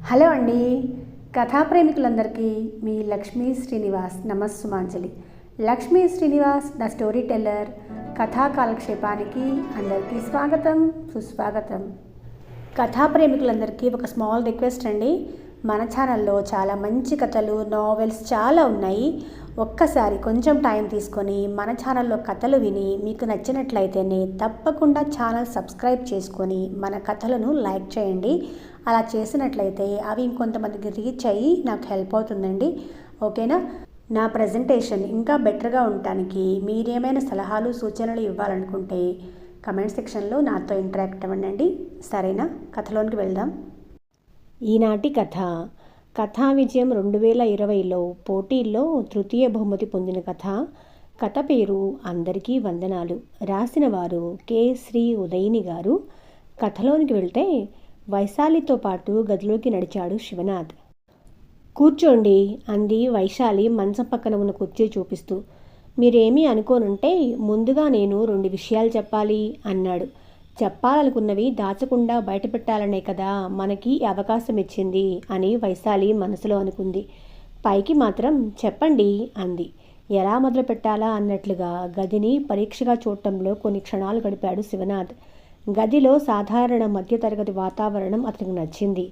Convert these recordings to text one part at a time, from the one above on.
Hello అండి. కథా ప్రేమికులందరికీ మీ లక్ష్మీ శ్రీనివాస్ నమస్సుమాంజలి. Lakshmi Srinivas the story teller కథా కాలక్షేపానికి అందరికీ స్వాగతం, సుస్వాగతం. కథా ప్రేమికులందరికీ ఒక స్మాల్ రిక్వెస్ట్ అండి. మన ఛానల్లో చాలా మంచి కథలు, నావెల్స్ చాలా ఉన్నాయి. ఒక్కసారి కొంచెం టైం తీసుకొని మన ఛానల్లో కథలు విని మీకు నచ్చినట్లయితేనే తప్పకుండా ఛానల్ సబ్స్క్రైబ్ చేసుకొని మన కథలను లైక్ చేయండి. అలా చేసినట్లయితే అవి ఇంకొంతమందికి రీచ్ అయ్యి నాకు హెల్ప్ అవుతుందండి. ఓకేనా? నా ప్రజెంటేషన్ ఇంకా బెటర్గా ఉండటానికి మీరేమైనా సలహాలు, సూచనలు ఇవ్వాలనుకుంటే కమెంట్ సెక్షన్లో నాతో ఇంటరాక్ట్ అవ్వండి. సరేనా? కథలోనికి వెళ్దాం. ఈనాటి కథా విజయం 2020లో పోటీల్లో తృతీయ బహుమతి పొందిన కథ పేరు అందరికీ వందనాలు. రాసిన వారు కె. శ్రీ ఉదయిని గారు. కథలోనికి వెళ్తే వైశాలితో పాటు గదిలోకి నడిచాడు శివనాథ్. కూర్చోండి అంది వైశాలి మంచం పక్కన ఉన్న కుర్చీ చూపిస్తూ. మీరేమీ అనుకోనుంటే ముందుగా నేను 2 విషయాలు చెప్పాలి అన్నాడు. చెప్పాలనుకున్నవి దాచకుండా బయటపెట్టాలనే కదా మనకి అవకాశం ఇచ్చింది అని వైశాలి మనసులో అనుకుంది. పైకి మాత్రం చెప్పండి అంది. ఎలా మొదలు పెట్టాలా అన్నట్లుగా గదిని పరీక్షగా చూడటంలో కొన్ని క్షణాలు గడిపాడు శివనాథ్. గదిలో సాధారణ మధ్యతరగతి వాతావరణం అతనికి నచ్చింది.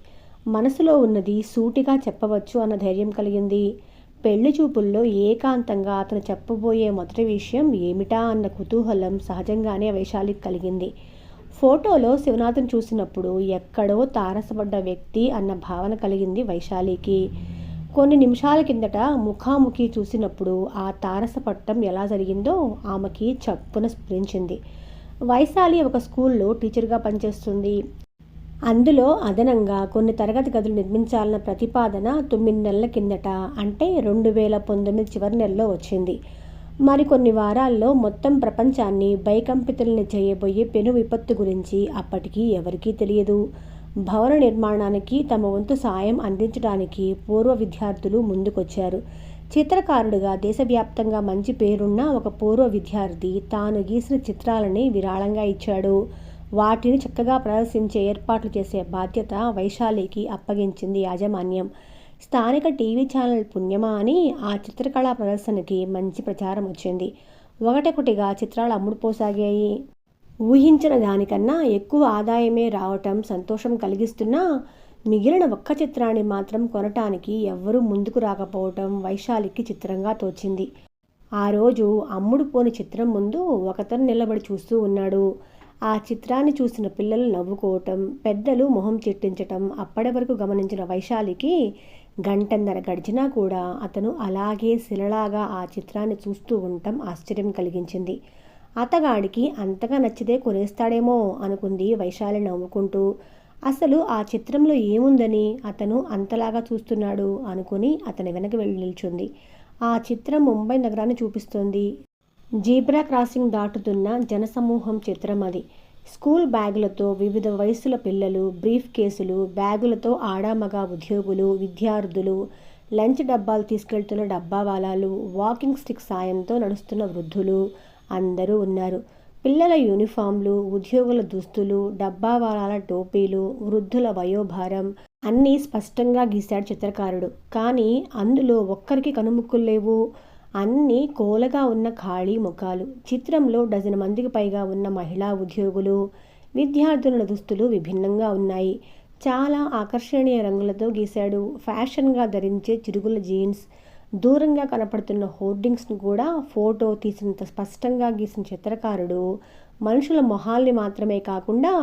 మనసులో ఉన్నది సూటిగా చెప్పవచ్చు అన్న ధైర్యం కలిగింది. పెళ్లి చూపుల్లో ఏకాంతంగా అతను చెప్పబోయే మొదటి విషయం ఏమిటా అన్న కుతూహలం సహజంగానే వైశాలికి కలిగింది. ఫోటోలో శివనాథ్ను చూసినప్పుడు ఎక్కడో తారసపడ్డ వ్యక్తి అన్న భావన కలిగింది వైశాలికి. కొన్ని నిమిషాల కిందట ముఖాముఖి చూసినప్పుడు ఆ తారసపట్టం ఎలా జరిగిందో ఆమెకి చప్పున స్ఫురించింది. వైశాలి ఒక స్కూల్లో టీచర్గా పనిచేస్తుంది. అందులో అదనంగా కొన్ని తరగతి గదులు నిర్మించాలన్న ప్రతిపాదన 9 నెలల కిందట, అంటే 2019 చివరి నెలలో వచ్చింది. మరికొన్ని వారాల్లో మొత్తం ప్రపంచాన్ని భయకంపితుల్ని చేయబోయే పెను విపత్తు గురించి అప్పటికి ఎవరికీ తెలియదు. భవన నిర్మాణానికి తమ వంతు సాయం అందించడానికి పూర్వ విద్యార్థులు ముందుకొచ్చారు. చిత్రకారుడిగా దేశవ్యాప్తంగా మంచి పేరున్న ఒక పూర్వ విద్యార్థి తాను గీసిన చిత్రాలని విరాళంగా ఇచ్చాడు. వాటిని చక్కగా ప్రదర్శించే ఏర్పాట్లు చేసే బాధ్యత వైశాలికి అప్పగించింది యాజమాన్యం. స్థానిక టీవీ ఛానల్ పుణ్యమా అని ఆ చిత్రకళా ప్రదర్శనకి మంచి ప్రచారం వచ్చింది. ఒకటొకటిగా చిత్రాలు అమ్ముడుపోసాగాయి. ఊహించిన దానికన్నా ఎక్కువ ఆదాయమే రావటం సంతోషం కలిగిస్తున్నా మిగిలిన ఒక్క చిత్రాన్ని మాత్రం కొనటానికి ఎవ్వరూ ముందుకు రాకపోవటం వైశాలికి చిత్రంగా తోచింది. ఆ రోజు అమ్ముడుపోని చిత్రం ముందు ఒకతను నిలబడి చూస్తూ ఉన్నాడు. ఆ చిత్రాన్ని చూసిన పిల్లలు నవ్వుకోవటం, పెద్దలు మొహం చిట్టించటం అప్పటి వరకు గమనించిన వైశాలికి గంటన్నర గడిచినా కూడా అతను అలాగే శిలలాగా ఆ చిత్రాన్ని చూస్తూ ఉండటం ఆశ్చర్యం కలిగించింది. అతగాడికి అంతగా నచ్చితే కొనేస్తాడేమో అనుకుంది వైశాలి నవ్వుకుంటూ. అసలు ఆ చిత్రంలో ఏముందని అతను అంతలాగా చూస్తున్నాడు అనుకుని అతని వెనక వెళ్ళి నిల్చుంది. ఆ చిత్రం ముంబై నగరాన్ని చూపిస్తోంది. జీబ్రా క్రాసింగ్ దాటుతున్న జనసమూహం చిత్రం అది. స్కూల్ బ్యాగులతో వివిధ వయసుల పిల్లలు, బ్రీఫ్ కేసులు, బ్యాగులతో ఆడామగా ఉద్యోగులు, విద్యార్థులు, లంచ్ డబ్బాలు తీసుకెళ్తున్న డబ్బావాలాలు, వాకింగ్ స్టిక్ సాయంతో నడుస్తున్న వృద్ధులు అందరూ ఉన్నారు. పిల్లల యూనిఫామ్లు, ఉద్యోగుల దుస్తులు, డబ్బావాలాల టోపీలు, వృద్ధుల వయోభారం అన్నీ స్పష్టంగా గీశాడు చిత్రకారుడు. కానీ అందులో ఒక్కరికి కనుముక్కులు లేవు. అన్నీ కోలగా ఉన్న ఖాళీ ముఖాలు. చిత్రంలో 12 మందికి పైగా ఉన్న మహిళా ఉద్యోగులు, విద్యార్థుల దుస్తులు విభిన్నంగా ఉన్నాయి. చాలా ఆకర్షణీయ రంగులతో గీశాడు. ఫ్యాషన్గా ధరించే చిరుగుల జీన్స్, దూరంగా కనపడుతున్న హోర్డింగ్స్ను కూడా ఫోటో తీసినంత స్పష్టంగా గీసిన చిత్రకారుడు మనుషుల మొహాల్ని మాత్రమే కాకుండా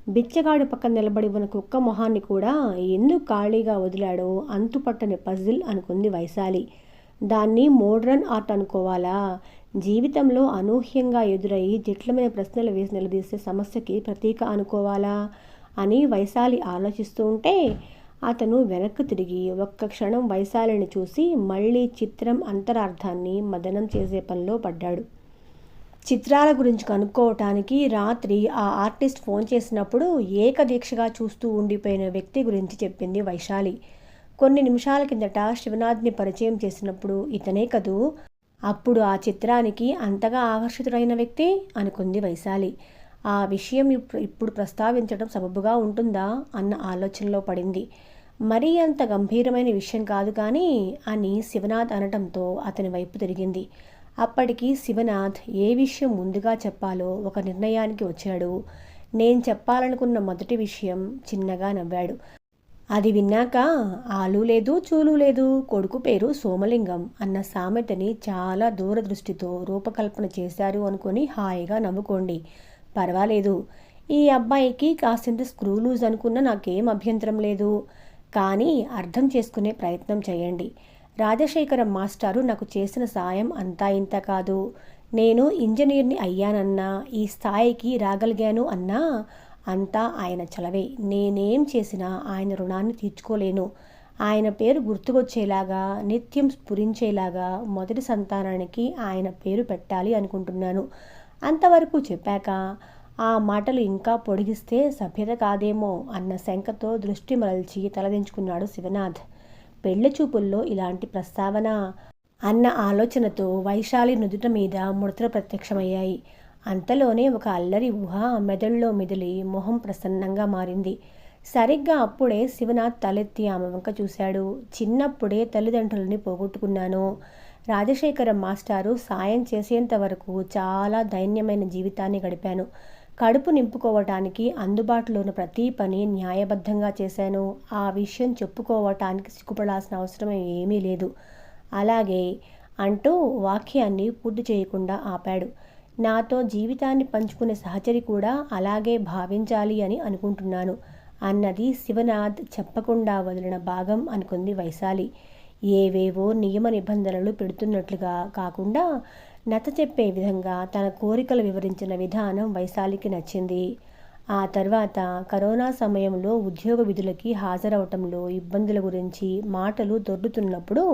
బిచ్చగాడి పక్కన నిలబడి ఉన్న కుక్క మొహాన్ని కూడా ఎందుకు ఖాళీగా వదిలాడో అంతుపట్టని పజిల్ అనుకుంది వైశాలి. దాన్ని మోడ్రన్ ఆర్ట్ అనుకోవాలా, జీవితంలో అనూహ్యంగా ఎదురయ్యి జటిలమైన ప్రశ్నలు వేసి నిలదీసే సమస్యకి ప్రతీక అనుకోవాలా అని వైశాలి ఆలోచిస్తూ ఉంటే అతను వెనక్కు తిరిగి ఒక్క క్షణం వైశాలిని చూసి మళ్ళీ చిత్రం అంతరార్థాన్ని మదనం చేసే పనిలో పడ్డాడు. చిత్రాల గురించి కనుక్కోవటానికి రాత్రి ఆ ఆర్టిస్ట్ ఫోన్ చేసినప్పుడు ఏకదీక్షగా చూస్తూ ఉండిపోయిన వ్యక్తి గురించి చెప్పింది వైశాలి. కొన్ని నిమిషాల కిందట శివనాథ్ని పరిచయం చేసినప్పుడు ఇతనే కదూ అప్పుడు ఆ చిత్రానికి అంతగా ఆకర్షితుడైన వ్యక్తి అనుకుంది వైశాలి. ఆ విషయం ఇప్పుడు ప్రస్తావించడం సబబుగా ఉంటుందా అన్న ఆలోచనలో పడింది. మరీ అంత గంభీరమైన విషయం కాదు కానీ అని శివనాథ్ అనటంతో అతని వైపు తిరిగింది. అప్పటికి శివనాథ్ ఏ విషయం ముందుగా చెప్పాలో ఒక నిర్ణయానికి వచ్చాడు. నేను చెప్పాలనుకున్న మొదటి విషయం చిన్నగా నవ్వాడు. అది విన్నాక ఆలు లేదు చూలు లేదు, కొడుకు పేరు సోమలింగం అన్న సామెతని చాలా దూరదృష్టితో రూపకల్పన చేశారు అనుకొని హాయిగా నవ్వుకోండి, పర్వాలేదు. ఈ అబ్బాయికి కాసింత స్క్రూ లూజ్ అనుకున్న నాకేం అభ్యంతరం లేదు. కానీ అర్థం చేసుకునే ప్రయత్నం చేయండి. రాజశేఖరం మాస్టారు నాకు చేసిన సాయం అంతా ఇంత కాదు. నేను ఇంజనీర్ని అయ్యానన్నా, ఈ స్థాయికి రాగలిగాను అన్నా అంతా ఆయన చలవే. నేనేం చేసినా ఆయన రుణాన్ని తీర్చుకోలేను. ఆయన పేరు గుర్తుకొచ్చేలాగా, నిత్యం స్ఫురించేలాగా మొదటి సంతానానికి ఆయన పేరు పెట్టాలి అనుకుంటున్నాను. అంతవరకు చెప్పాక ఆ మాటలు ఇంకా పొడిగిస్తే సభ్యత కాదేమో అన్న శంకతో దృష్టి మరల్చి తలదించుకున్నాడు శివనాథ్. పెళ్లి చూపుల్లో ఇలాంటి ప్రస్తావన అన్న ఆలోచనతో వైశాలి నుదుట మీద ముడతలు ప్రత్యక్షమయ్యాయి. అంతలోనే ఒక అల్లరి ఊహ మెదడులో మెదిలి మొహం ప్రసన్నంగా మారింది. సరిగ్గా అప్పుడే శివనాథ్ తలెత్తి ఆమె వంక చూశాడు. చిన్నప్పుడే తల్లిదండ్రులని పోగొట్టుకున్నాను. రాజశేఖరం మాస్టారు సాయం చేసేంత వరకు చాలా దైన్యమైన జీవితాన్ని గడిపాను. కడుపు నింపుకోవటానికి అందుబాటులో ఉన్న ప్రతి పని న్యాయబద్ధంగా చేశాను. ఆ విషయం చెప్పుకోవటానికి సిగ్గుపడాల్సిన అవసరం ఏమీ లేదు. అలాగే అంటూ వాక్యాన్ని పూర్తి చేయకుండా ఆపాడు. నాతో జీవితాన్ని పంచుకునే సహచరి కూడా అలాగే భావించాలి అని అనుకుంటున్నాను అన్నది శివనాథ్ చెప్పకుండా వదిలిన భాగం అనుకుంది వైశాలి. ఏవేవో నియమ నిబంధనలు పెడుతున్నట్లుగా కాకుండా నచ్చ చెప్పే విధంగా తన కోరికలు వివరించిన విధానం వైశాలికి నచ్చింది. ఆ తర్వాత కరోనా సమయంలో ఉద్యోగ విధులకి హాజరవటంలో ఇబ్బందుల గురించి మాటలు దొర్లుతున్నప్పుడు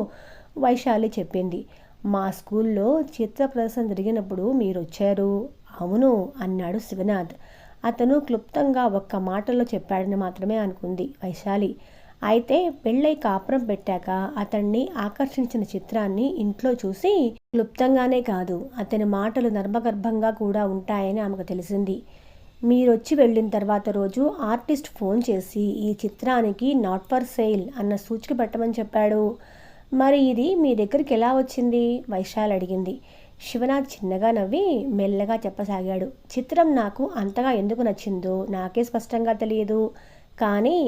వైశాలి చెప్పింది. మా స్కూల్లో చిత్ర ప్రదర్శన జరిగినప్పుడు మీరొచ్చారు. అవును అన్నాడు శివనాథ్. అతను క్లుప్తంగా ఒక్క మాటలో చెప్పాడని మాత్రమే అనుకుంది వైశాలి. అయితే పెళ్ళై కాపురం పెట్టాక అతన్ని ఆకర్షించిన చిత్రాన్ని ఇంట్లో చూసి క్లుప్తంగానే కాదు, అతని మాటలు నర్మగర్భంగా కూడా ఉంటాయని ఆమెకు తెలిసింది. మీరొచ్చి వెళ్ళిన తర్వాత రోజు ఆర్టిస్ట్ ఫోన్ చేసి ఈ చిత్రానికి నాట్ ఫర్ సేల్ అన్న సూచిక పెట్టమని చెప్పాడు. మరి ఇది మీ దగ్గరికి ఎలా వచ్చింది? వైశాలి అడిగింది. శివనాథ్ చిన్నగా నవ్వి మెల్లగా చెప్పసాగాడు. చిత్రం నాకు అంతగా ఎందుకు నచ్చిందో నాకే స్పష్టంగా తెలియదు. కానీ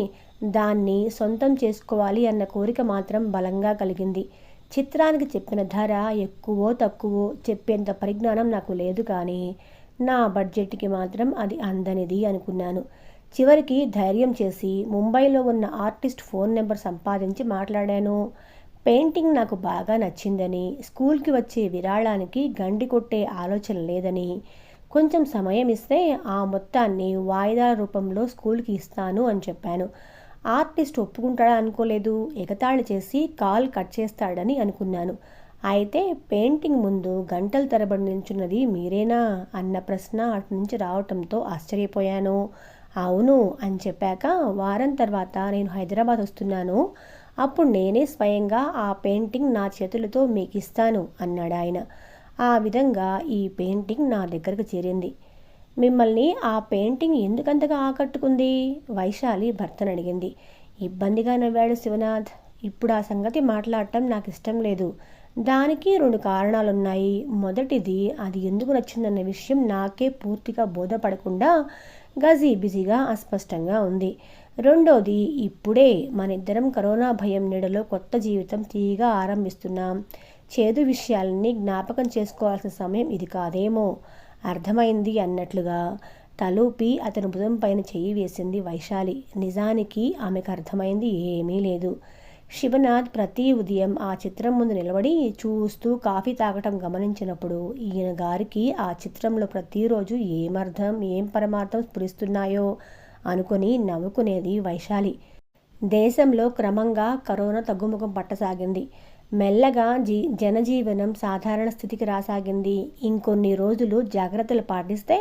దాన్ని సొంతం చేసుకోవాలి అన్న కోరిక మాత్రం బలంగా కలిగింది. చిత్రానికి చెప్పిన ధర ఎక్కువో తక్కువో చెప్పేంత పరిజ్ఞానం నాకు లేదు, కానీ నా బడ్జెట్కి మాత్రం అది అందనిది అనుకున్నాను. చివరికి ధైర్యం చేసి ముంబైలో ఉన్న ఆర్టిస్ట్ ఫోన్ నెంబర్ సంపాదించి మాట్లాడాను. పెయింటింగ్ నాకు బాగా నచ్చిందని, స్కూల్కి వచ్చే విరాళానికి గండి కొట్టే ఆలోచన లేదని, కొంచెం సమయం ఇస్తే ఆ మొత్తాన్ని వాయిదాల రూపంలో స్కూల్కి ఇస్తాను అని చెప్పాను. ఆర్టిస్ట్ ఒప్పుకుంటాడా అనుకోలేదు. ఎగతాళి చేసి కాల్ కట్ చేస్తాడని అనుకున్నాను. అయితే పెయింటింగ్ ముందు గంటల తరబడి నిల్చున్నది మీరేనా అన్న ప్రశ్న అటు నుంచి రావటంతో ఆశ్చర్యపోయాను. అవును అని చెప్పాక వారం తర్వాత నేను హైదరాబాద్ వస్తున్నాను. అప్పుడు నేనే స్వయంగా ఆ పెయింటింగ్ నా చేతులతో మీకు ఇస్తాను అన్నాడు ఆయన. ఆ విధంగా ఈ పెయింటింగ్ నా దగ్గరకు చేరింది. మిమ్మల్ని ఆ పెయింటింగ్ ఎందుకంతగా ఆకట్టుకుంది? వైశాలి భర్తను అడిగింది. ఇబ్బందిగా నవ్వాడు శివనాథ్. ఇప్పుడు ఆ సంగతి మాట్లాడటం నాకు ఇష్టం లేదు. దానికి 2 కారణాలున్నాయి. మొదటిది, అది ఎందుకు నచ్చిందన్న విషయం నాకే పూర్తిగా బోధపడకుండా గజిబిజిగా అస్పష్టంగా ఉంది. రెండోది, ఇప్పుడే మనిద్దరం కరోనా భయం నీడలో కొత్త జీవితం తీయగా ఆరంభిస్తున్నాం. చేదు విషయాలన్నీ జ్ఞాపకం చేసుకోవాల్సిన సమయం ఇది కాదేమో. అర్థమైంది అన్నట్లుగా తలూపి అతని భుజం పైన చెయ్యి వేసింది వైశాలి. నిజానికి ఆమెకు అర్థమైంది ఏమీ లేదు. శివనాథ్ ప్రతి ఉదయం ఆ చిత్రం ముందు నిలబడి చూస్తూ కాఫీ తాగటం గమనించినప్పుడు ఈయన గారికి ఆ చిత్రంలో ప్రతిరోజు ఏమర్థం ఏం పరమార్థం స్ఫురిస్తున్నాయో అనుకుని నవ్వుకునేది వైశాలి. దేశంలో క్రమంగా కరోనా తగ్గుముఖం పట్టసాగింది. మెల్లగా జనజీవనం సాధారణ స్థితికి రాసాగింది. ఇంకొన్ని రోజులు జాగ్రత్తలు పాటిస్తే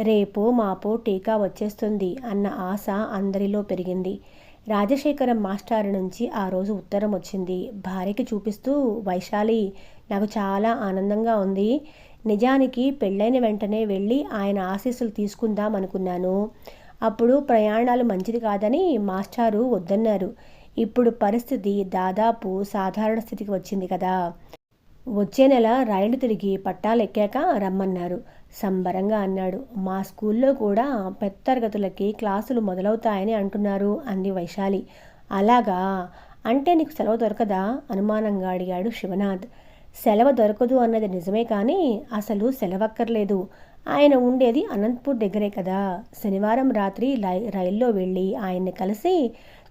రేపో మాపో టీకా వచ్చేస్తుంది అన్న ఆశ అందరిలో పెరిగింది. రాజశేఖరం మాస్టారు నుంచి ఆ రోజు ఉత్తరం వచ్చింది. భార్యకి చూపిస్తూ, వైశాలి, నాకు చాలా ఆనందంగా ఉంది. నిజానికి పెళ్ళైన వెంటనే వెళ్ళి ఆయన ఆశీస్సులు తీసుకుందాం అనుకున్నాను. అప్పుడు ప్రయాణాలు మంచిది కాదని మాస్టారు వద్దన్నారు. ఇప్పుడు పరిస్థితి దాదాపు సాధారణ స్థితికి వచ్చింది కదా. వచ్చే నెల రైలు తిరిగి పట్టాలెక్కాక రమ్మన్నారు సంబరంగా అన్నాడు. మా స్కూల్లో కూడా పెద్ద తరగతులకి క్లాసులు మొదలవుతాయని అంటున్నారు అంది వైశాలి. అలాగా, అంటే నీకు సెలవు దొరకదా అనుమానంగా అడిగాడు శివనాథ్. సెలవు దొరకదు అన్నది నిజమే, కానీ అసలు సెలవక్కర్లేదు. ఆయన ఉండేది అనంతపూర్ దగ్గరే కదా. శనివారం రాత్రి రైల్లో వెళ్ళి ఆయన్ని కలిసి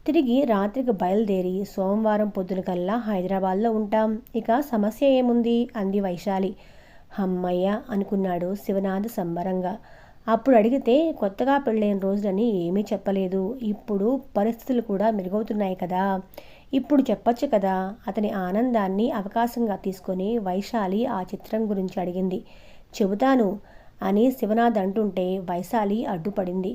తిరిగి రాత్రికి బయలుదేరి సోమవారం పొద్దునకల్లా హైదరాబాద్లో ఉంటాం. ఇక సమస్య ఏముంది అంది వైశాలి. హమ్మయ్య అనుకున్నాడు శివనాథ్ సంబరంగా. అప్పుడు అడిగితే కొత్తగా పెళ్ళైన రోజులని ఏమీ చెప్పలేదు. ఇప్పుడు పరిస్థితులు కూడా మెరుగవుతున్నాయి కదా, ఇప్పుడు చెప్పొచ్చు కదా. అతని ఆనందాన్ని అవకాశంగా తీసుకొని వైశాలి ఆ చిత్రం గురించి అడిగింది. చెబుతాను అని శివనాథ్ అంటుంటే వైశాలి అడ్డుపడింది.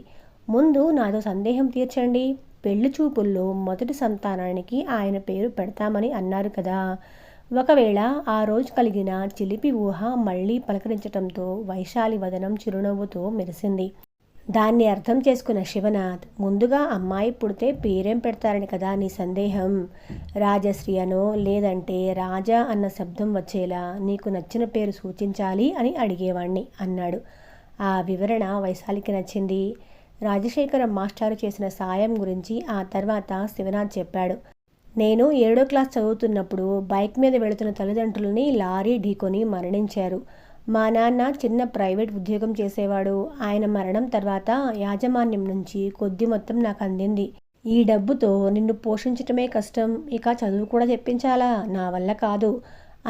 ముందు నాదో సందేహం తీర్చండి. పెళ్లి చూపుల్లో మొదటి సంతానానికి ఆయన పేరు పెడతామని అన్నారు కదా. ఒకవేళ ఆ రోజు కలిగిన చిలిపి ఊహ మళ్ళీ పలకరించటంతో వైశాలి వదనం చిరునవ్వుతో మెరిసింది. దాన్ని అర్థం చేసుకున్న శివనాథ్, ముందుగా అమ్మాయి పుడితే పేరేం పెడతారని కదా నీ సందేహం? రాజశ్రీ అనో లేదంటే రాజా అన్న శబ్దం వచ్చేలా నీకు నచ్చిన పేరు సూచించాలి అని అడిగేవాణ్ణి అన్నాడు. ఆ వివరణ వైశాలికి నచ్చింది. రాజశేఖరం మాస్టారు చేసిన సాయం గురించి ఆ తర్వాత శివనాథ్ చెప్పాడు. నేను 7వ క్లాస్ చదువుతున్నప్పుడు బైక్ మీద వెళుతున్న తల్లిదండ్రులని లారీ ఢీకొని మరణించారు. మా నాన్న చిన్న ప్రైవేట్ ఉద్యోగం చేసేవాడు. ఆయన మరణం తర్వాత యాజమాన్యం నుంచి కొద్ది మొత్తం నాకు అందింది. ఈ డబ్బుతో నిన్ను పోషించటమే కష్టం, ఇక చదువు కూడా చెప్పించాలా? నా వల్ల కాదు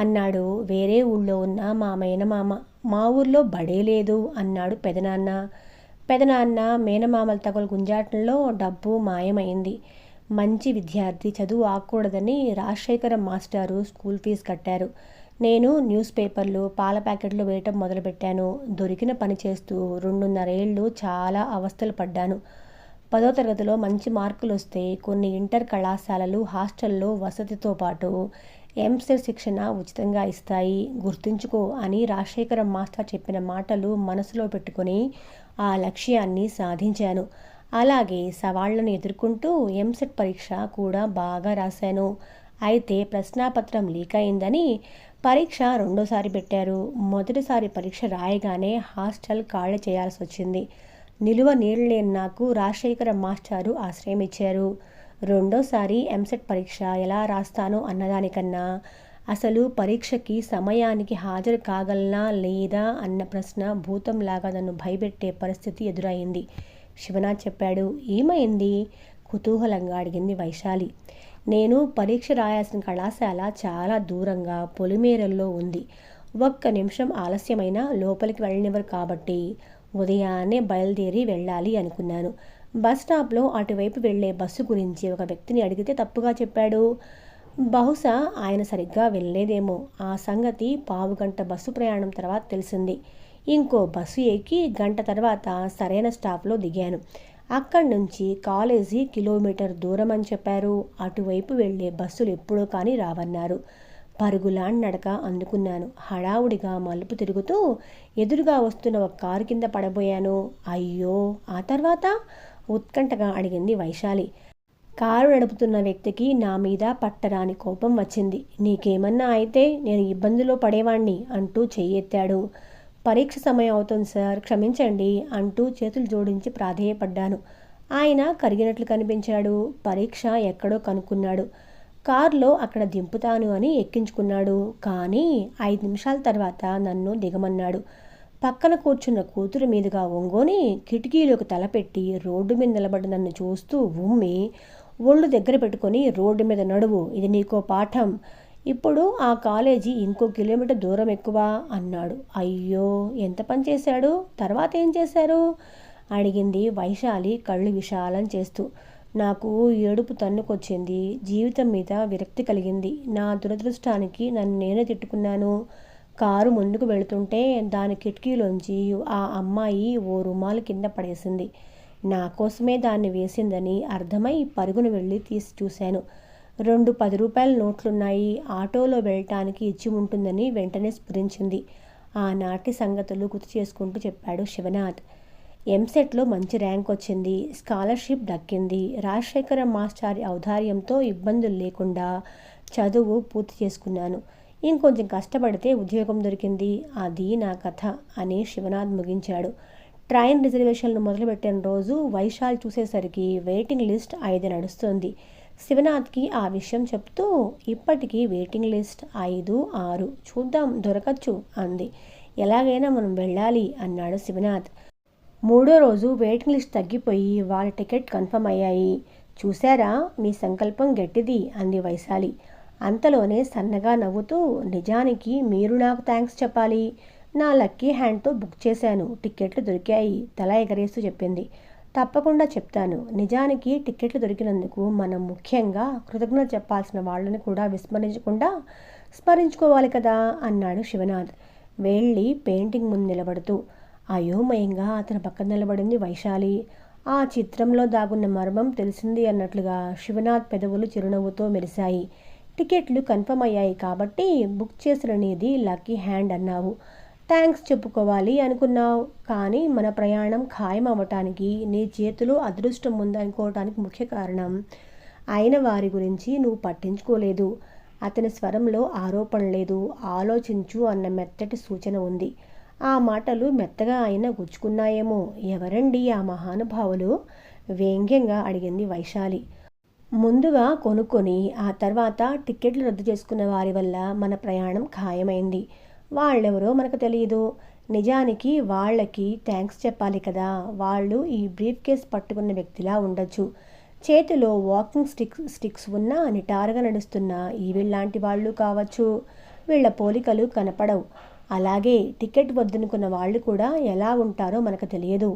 అన్నాడు వేరే ఊళ్ళో ఉన్న మా మేనమామ. మా ఊర్లో బడే లేదు అన్నాడు పెదనాన్న. పెదనాన్న మేనమామల తగులు గుంజాటంలో డబ్బు మాయమైంది. మంచి విద్యార్థి, చదువు ఆకూడదని రాజశేఖరం మాస్టారు స్కూల్ ఫీజు కట్టారు. నేను న్యూస్ పేపర్లు, పాల ప్యాకెట్లు వేయటం మొదలుపెట్టాను. దొరికిన పని చేస్తూ 2.5 ఏళ్ళు చాలా అవస్థలు పడ్డాను. 10వ తరగతిలో మంచి మార్కులు వస్తే కొన్ని ఇంటర్ కళాశాలలు హాస్టల్లో వసతితో పాటు ఎంసెట్ శిక్షణ ఉచితంగా ఇస్తాయి, గుర్తుంచుకో అని రాజశేఖరం మాస్టర్ చెప్పిన మాటలు మనసులో పెట్టుకుని ఆ లక్ష్యాన్ని సాధించాను. అలాగే సవాళ్లను ఎదుర్కొంటూ ఎంసెట్ పరీక్ష కూడా బాగా రాశాను. అయితే ప్రశ్నాపత్రం లీక్ అయిందని పరీక్ష రెండోసారి పెట్టారు. మొదటిసారి పరీక్ష రాయగానే హాస్టల్ ఖాళీ చేయాల్సి వచ్చింది. నిలువ నీళ్ళలేని నాకు రాజశేఖరం మాస్టారు ఆశ్రయం ఇచ్చారు. రెండోసారి ఎంసెట్ పరీక్ష ఎలా రాస్తానో అన్నదానికన్నా అసలు పరీక్షకి సమయానికి హాజరు కాగలనా లేదా అన్న ప్రశ్న భూతంలాగా నన్ను భయపెట్టే పరిస్థితి ఎదురైంది. శివనాథ్ చెప్పాడు. ఏమైంది? కుతూహలంగా అడిగింది వైశాలి. నేను పరీక్ష రాయాల్సిన కళాశాల చాలా దూరంగా పొలిమేరల్లో ఉంది. ఒక్క నిమిషం ఆలస్యమైనా లోపలికి వెళ్ళనివ్వరు కాబట్టి ఉదయాన్నే బయలుదేరి వెళ్ళాలి అనుకున్నాను. బస్ స్టాప్లో అటువైపు వెళ్లే బస్సు గురించి ఒక వ్యక్తిని అడిగితే తప్పుగా చెప్పాడు. బహుశా ఆయన సరిగ్గా వెళ్ళలేదేమో. ఆ సంగతి పావుగంట బస్సు ప్రయాణం తర్వాత తెలిసింది. ఇంకో బస్సు ఎక్కి గంట తర్వాత సరైన స్టాప్లో దిగాను. అక్కడి నుంచి కాలేజీ కిలోమీటర్ దూరం అని చెప్పారు. అటువైపు వెళ్లే బస్సులు ఎప్పుడో కానీ రావన్నారు. పరుగులాంటి నడక అందుకున్నాను. హడావుడిగా మలుపు తిరుగుతూ ఎదురుగా వస్తున్న ఒక కారు కింద పడబోయాను. అయ్యో, ఆ తర్వాత? ఉత్కంఠగా అడిగింది వైశాలి. కారు నడుపుతున్న వ్యక్తికి నా మీద పట్టరాని కోపం వచ్చింది. నీకేమన్నా అయితే నేను ఇబ్బందిలో పడేవాణ్ణి అంటూ చెయ్యెత్తాడు. పరీక్ష సమయం అవుతుంది సార్, క్షమించండి అంటూ చేతులు జోడించి ప్రాధేయపడ్డాను. ఆయన కరిగినట్లు కనిపించాడు. పరీక్ష ఎక్కడో కనుక్కున్నాడు. కారులో అక్కడ దింపుతాను అని ఎక్కించుకున్నాడు. కానీ 5 నిమిషాల తర్వాత నన్ను దిగమన్నాడు. పక్కన కూర్చున్న కూతురు మీదుగా ఒంగోని కిటికీలోకి తలపెట్టి రోడ్డు మీద నిలబడి నన్ను చూస్తూ ఉమ్మి, ఒళ్ళు దగ్గర పెట్టుకొని రోడ్డు మీద నడువు, ఇది నీకో పాఠం. ఇప్పుడు ఆ కాలేజీ ఇంకో కిలోమీటర్ దూరం ఎక్కువ అన్నాడు. అయ్యో, ఎంత పని చేశాడు? తర్వాత ఏం చేశారు అడిగింది వైశాలి కళ్ళు విశాలం చేస్తూ. నాకు ఏడుపు తన్నుకొచ్చింది. జీవితం మీద విరక్తి కలిగింది. నా దురదృష్టానికి నన్ను నేనే తిట్టుకున్నాను. కారు ముందుకు వెళుతుంటే దాని కిటికీలోంచి ఆ అమ్మాయి ఓ రుమాలు కింద పడేసింది. నా కోసమే దాన్ని వేసిందని అర్థమై పరుగును వెళ్ళి తీసి చూశాను. 2 10 రూపాయల నోట్లున్నాయి. ఆటోలో వెళ్ళటానికి ఇచ్చి ఉంటుందని వెంటనే స్ఫురించింది. ఆనాటి సంగతులు గుర్తు చేసుకుంటూ చెప్పాడు శివనాథ్. ఎంసెట్లో మంచి ర్యాంక్ వచ్చింది, స్కాలర్షిప్ దక్కింది. రాజశేఖర మాస్టారి ఔదార్యంతో ఇబ్బందులు లేకుండా చదువు పూర్తి చేసుకున్నాను. ఇంకొంచెం కష్టపడితే ఉద్యోగం దొరికింది. అది నా కథ అని శివనాథ్ ముగించాడు. ట్రైన్ రిజర్వేషన్లు మొదలుపెట్టిన రోజు వైశాల్ చూసేసరికి వెయిటింగ్ లిస్ట్ 5 నడుస్తుంది. శివనాథ్కి ఆ విషయం చెప్తూ, ఇప్పటికీ వెయిటింగ్ లిస్ట్ 5, 6, చూద్దాం దొరకచ్చు అంది. ఎలాగైనా మనం వెళ్ళాలి అన్నాడు శివనాథ్. 3వ రోజు వెయిటింగ్ లిస్ట్ తగ్గిపోయి వాళ్ళ టికెట్ కన్ఫర్మ్ అయ్యాయి. చూశారా, మీ సంకల్పం గట్టిది అంది వైశాలి. అంతలోనే సన్నగా నవ్వుతూ, నిజానికి మీరు నాకు థ్యాంక్స్ చెప్పాలి. నా లక్కీ హ్యాండ్తో బుక్ చేశాను, టిక్కెట్లు దొరికాయి తల ఎగరేస్తూ చెప్పింది. తప్పకుండా చెప్తాను. నిజానికి టిక్కెట్లు దొరికినందుకు మనం ముఖ్యంగా కృతజ్ఞత చెప్పాల్సిన వాళ్ళని కూడా విస్మరించకుండా స్మరించుకోవాలి కదా అన్నాడు శివనాథ్ వెళ్ళి పెయింటింగ్ ముందు నిలబడుతూ. అయోమయంగా అతని పక్కన నిలబడింది వైశాలి. ఆ చిత్రంలో దాగున్న మర్మం తెలిసింది అన్నట్లుగా శివనాథ్ పెదవులు చిరునవ్వుతో మెరిశాయి. టికెట్లు కన్ఫర్మ్ అయ్యాయి కాబట్టి బుక్ చేసిన నీది లక్కీ హ్యాండ్ అన్నావు. థ్యాంక్స్ చెప్పుకోవాలి అనుకున్నావు, కానీ మన ప్రయాణం ఖాయం అవ్వటానికి నీ చేతిలో అదృష్టం ఉందనుకోవటానికి ముఖ్య కారణం అయిన వారి గురించి నువ్వు పట్టించుకోలేదు. అతని స్వరంలో ఆరోపణ లేదు, ఆలోచించు అన్న మెత్తటి సూచన ఉంది. ఆ మాటలు మెత్తగా అయినా గుచ్చుకున్నాయేమో. ఎవరండి ఆ మహానుభావులు? వ్యంగ్యంగా అడిగింది వైశాలి. ముందుగా కొనుక్కొని ఆ తర్వాత టిక్కెట్లు రద్దు చేసుకున్న వారి వల్ల మన ప్రయాణం ఖాయమైంది. వాళ్ళెవరో మనకు తెలియదు. నిజానికి వాళ్ళకి థ్యాంక్స్ చెప్పాలి కదా. వాళ్ళు ఈ బ్రీఫ్ కేస్ పట్టుకున్న వ్యక్తిలా ఉండొచ్చు. చేతిలో వాకింగ్ స్టిక్స్ ఉన్న నిటారుగా నడుస్తున్న ఈవిళ్ళలాంటి వాళ్ళు కావచ్చు. వీళ్ళ పోలికలు కనపడవు. అలాగే టికెట్ వద్దనుకున్న వాళ్ళు కూడా ఎలా ఉంటారో మనకు తెలియదు.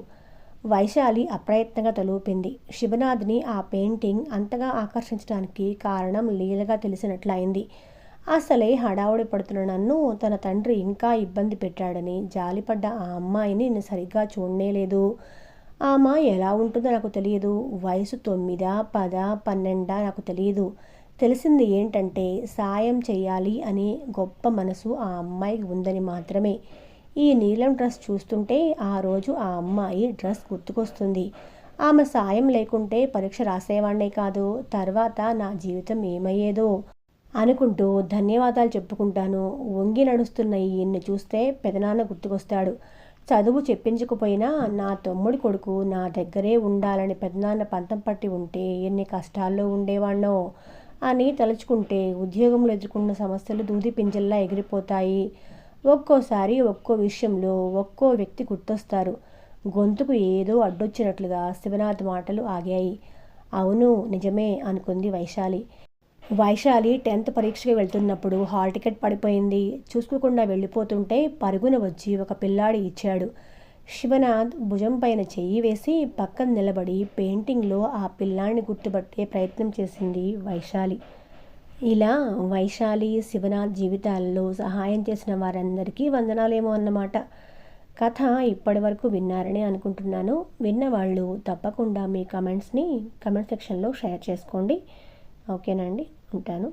వైశాలి అప్రయత్నంగా తలూపింది. శివనాథ్ని ఆ పెయింటింగ్ అంతగా ఆకర్షించడానికి కారణం లీలగా తెలిసినట్లయింది. అసలే హడావుడి పడుతున్న నన్ను తన తండ్రి ఇంకా ఇబ్బంది పెట్టాడని జాలిపడ్డ ఆ అమ్మాయిని నేను సరిగ్గా చూడనేలేదు. ఆ అమ్మాయి ఎలా ఉంటుందో నాకు తెలియదు. వయసు 9, 10, 12 నాకు తెలియదు. తెలిసింది ఏంటంటే సాయం చెయ్యాలి అనే గొప్ప మనసు ఆ అమ్మాయికి ఉందని మాత్రమే. ఈ నీలం డ్రెస్ చూస్తుంటే ఆ రోజు ఆ అమ్మాయి డ్రెస్ గుర్తుకొస్తుంది. ఆమె సాయం లేకుంటే పరీక్ష రాసేవాణ్ణే కాదు. తర్వాత నా జీవితం ఏమయ్యేదో అనుకుంటూ ధన్యవాదాలు చెప్పుకుంటాను. వంగి నడుస్తున్న ఈయన్ని చూస్తే పెదనాన్న గుర్తుకొస్తాడు. చదువు చెప్పించకపోయినా నా తమ్ముడి కొడుకు నా దగ్గరే ఉండాలని పెదనాన్న పంతం పట్టి ఉంటే ఎన్ని కష్టాల్లో ఉండేవాణ్ణో అని తలుచుకుంటే ఉద్యోగంలో ఎదుర్కొన్న సమస్యలు దూది పింజల్లా ఎగిరిపోతాయి. ఒక్కోసారి ఒక్కో విషయంలో ఒక్కో వ్యక్తి గుర్తొస్తారు. గొంతుకు ఏదో అడ్డొచ్చినట్లుగా శివనాథ్ మాటలు ఆగాయి. అవును, నిజమే అనుకుంది వైశాలి. 10th పరీక్షకి వెళ్తున్నప్పుడు హాల్ టికెట్ పడిపోయింది. చూసుకోకుండా వెళ్ళిపోతుంటే పరుగున వచ్చి ఒక పిల్లాడు ఇచ్చాడు. శివనాథ్ భుజం పైన చెయ్యి వేసి పక్కన నిలబడి పెయింటింగ్లో ఆ పిల్లాడిని గుర్తుపట్టే ప్రయత్నం చేసింది వైశాలి. ఇలా వైశాలి, శివనాథ్ జీవితాల్లో సహాయం చేసిన వారందరికీ వందనాలేమో అన్నమాట. కథ ఇప్పటి వరకు విన్నారని అనుకుంటున్నాను. విన్నవాళ్ళు తప్పకుండా మీ కమెంట్స్ని కమెంట్ సెక్షన్లో షేర్ చేసుకోండి. ఓకేనండి, ఉంటాను.